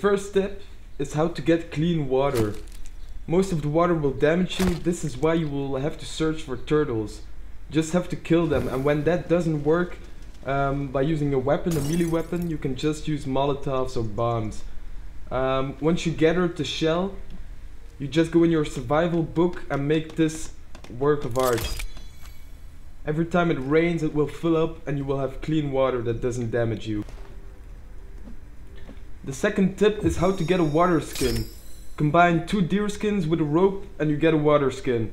first tip is how to get clean water. Most of the water will damage you. This is why you will have to search for turtles. Just have to kill them, and when that doesn't work, by using a weapon, a melee weapon, you can just use molotovs or bombs. Once you gather the shell, you just go in your survival book and make this work of art. Every time it rains, it will fill up and you will have clean water that doesn't damage you. The second tip is how to get a water skin. Combine 2 deer skins with a rope and you get a water skin.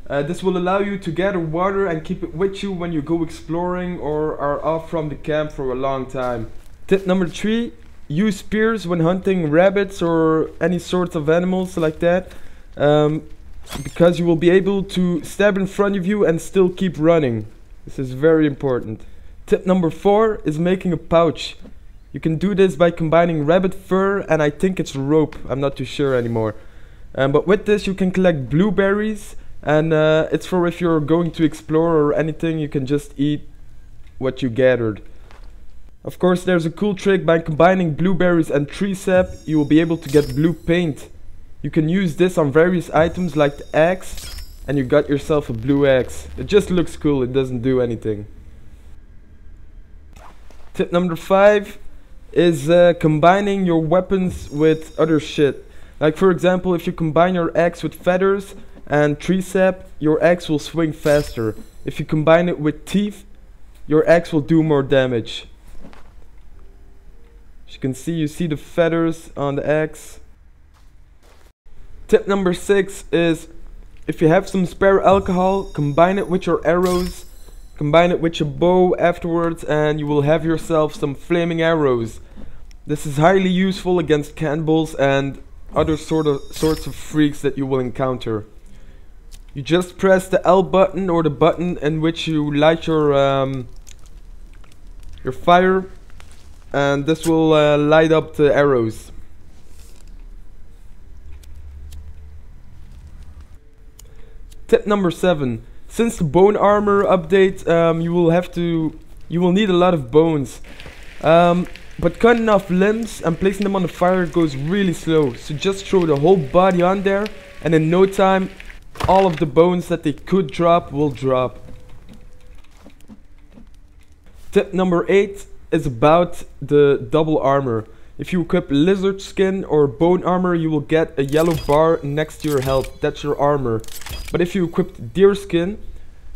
This will allow you to gather water and keep it with you when you go exploring or are off from the camp for a long time. Tip number 3, use spears when hunting rabbits or any sorts of animals like that, because you will be able to stab in front of you and still keep running. This is very important. Tip number 4 is making a pouch. You can do this by combining rabbit fur and I think it's rope, I'm not too sure anymore. But with this you can collect blueberries, and it's for if you're going to explore or anything, you can just eat what you gathered. Of course, there's a cool trick. By combining blueberries and tree sap, you will be able to get blue paint. You can use this on various items like the axe, and you got yourself a blue axe. It just looks cool, it doesn't do anything. Tip number 5 is combining your weapons with other shit. Like for example, if you combine your axe with feathers and tree sap, your axe will swing faster. If you combine it with teeth, your axe will do more damage. As you can see, you see the feathers on the axe. Tip number 6 is, if you have some spare alcohol, combine it with your arrows, combine it with your bow afterwards, and you will have yourself some flaming arrows. This is highly useful against cannibals and other sorts of freaks that you will encounter. You just press the L button, or the button in which you light your fire, and this will light up the arrows. Tip number 7. Since the bone armor update, you will need a lot of bones. But cutting off limbs and placing them on the fire goes really slow. So just throw the whole body on there, and in no time, all of the bones that they could drop will drop. Tip number 8 is about the double armor. If you equip lizard skin or bone armor, you will get a yellow bar next to your health. That's your armor. But if you equip deer skin,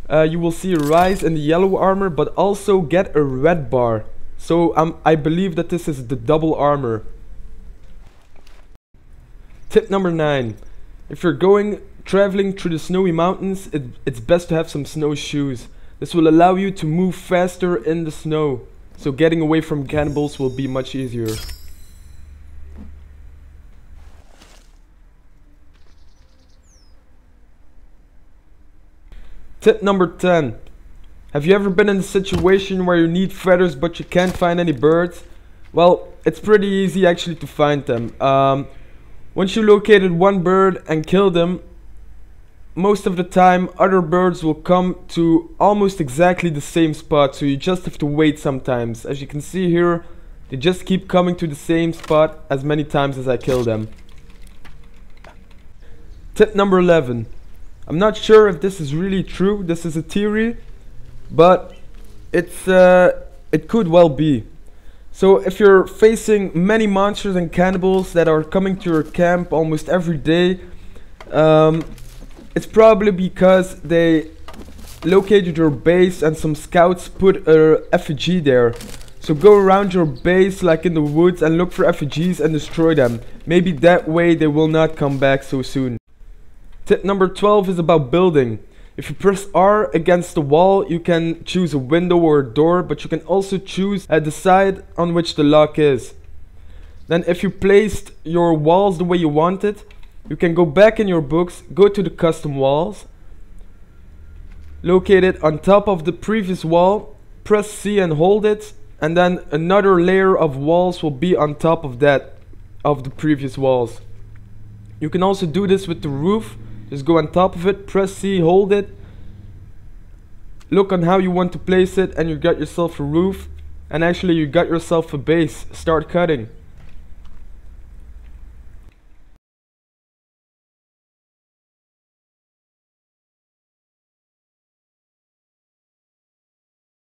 you will see a rise in the yellow armor, but also get a red bar. So I believe that this is the double armor. Tip number 9. If you're traveling through the snowy mountains, it's best to have some snowshoes. This will allow you to move faster in the snow, so getting away from cannibals will be much easier. Tip number 10. Have you ever been in a situation where you need feathers but you can't find any birds? Well, it's pretty easy actually to find them. Once you located one bird and killed them, most of the time other birds will come to almost exactly the same spot, so you just have to wait sometimes. As you can see here, they just keep coming to the same spot as many times as I kill them. Tip number 11. I'm not sure if this is really true, this is a theory, but it could well be. So if you're facing many monsters and cannibals that are coming to your camp almost every day, it's probably because they located your base and some scouts put a effigy there. So go around your base like in the woods and look for effigies and destroy them. Maybe that way they will not come back so soon. Tip number 12 is about building. If you press R against the wall, you can choose a window or a door, but you can also choose the side on which the lock is. Then if you placed your walls the way you want it, you can go back in your books, go to the custom walls, locate it on top of the previous wall, press C and hold it, and then another layer of walls will be on top of that, of the previous walls. You can also do this with the roof. Just go on top of it, press C, hold it, look on how you want to place it, and you got yourself a roof, and actually you got yourself a base. Start cutting.